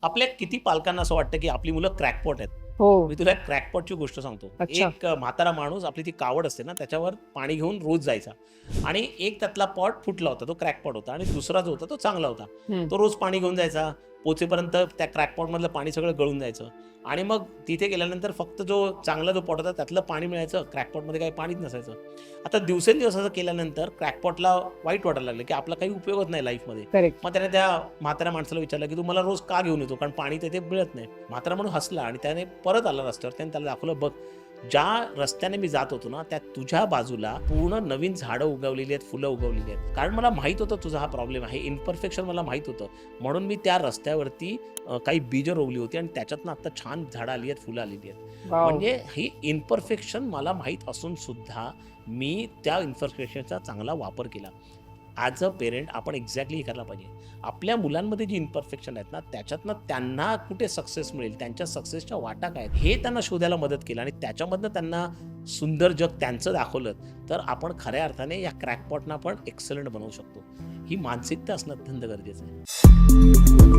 आपल्या किती पालकांना असं वाटतं की आपली मुलं क्रॅकपॉट आहेत. हो. मी तुला क्रॅकपॉटची गोष्ट सांगतो. अच्छा. एक म्हातारा माणूस आपली ती कावड असते ना त्याच्यावर पाणी घेऊन रोज जायचा आणि एक त्यातला पॉट फुटला होता, तो क्रॅकपॉट होता आणि दुसरा जो होता तो चांगला होता. हं. तो रोज पाणी घेऊन जायचा, पोचेपर्यंत त्या क्रॅकपॉट मधलं पाणी सगळं गळून जायचं आणि मग तिथे गेल्यानंतर फक्त जो चांगला जो पॉट होता त्यातलं पाणी मिळायचं, क्रॅकपॉट मध्ये काही पाणीच नसायचं. आता दिवसेंदिवस असं केल्यानंतर क्रॅकपॉटला वाईट वाटायला लागलं की आपला काही उपयोगच नाही लाईफमध्ये. करेक्ट. मग त्याने त्या म्हाताऱ्या माणसाला विचारलं की तू मला रोज का घेऊन येतो, कारण पाणी तिथे मिळत नाही. म्हातारा म्हणून हसला आणि त्याने परत आला रस्त्यावर. त्याने त्याला दाखवलं, बघ ज्या रस्त्याने मी जात होतो ना त्या तुझ्या बाजूला पूर्ण नवीन झाडं उगवलेली आहेत, फुलं उगवलेली आहेत, कारण मला माहित होतं तुझा हा प्रॉब्लेम आहे, इन्परफेक्शन मला माहित होतं, म्हणून मी त्या रस्त्यावरती काही बीजं रोवली होती आणि त्याच्यातनं आता छान झाडं आली आहेत, फुलं आलेली आहेत. वाव. म्हणजे ही इन्परफेक्शन मला माहीत असून सुद्धा मी त्या इन्परफेक्शनचा चांगला वापर केला. ॲज अ पेरेंट आपण एक्झॅक्टली हे करायला पाहिजे. आपल्या मुलांमध्ये जी इन्परफेक्शन आहेत ना त्याच्यातनं त्यांना कुठे सक्सेस मिळेल, त्यांच्या सक्सेसच्या वाटा काय आहेत हे त्यांना शोधायला मदत केली आणि त्याच्यामधनं त्यांना सुंदर जग त्यांचं दाखवलं, तर आपण खऱ्या अर्थाने या क्रॅकपॉटना पण एक्सलंट बनवू शकतो. ही मानसिकता असणं अत्यंत गरजेचं आहे.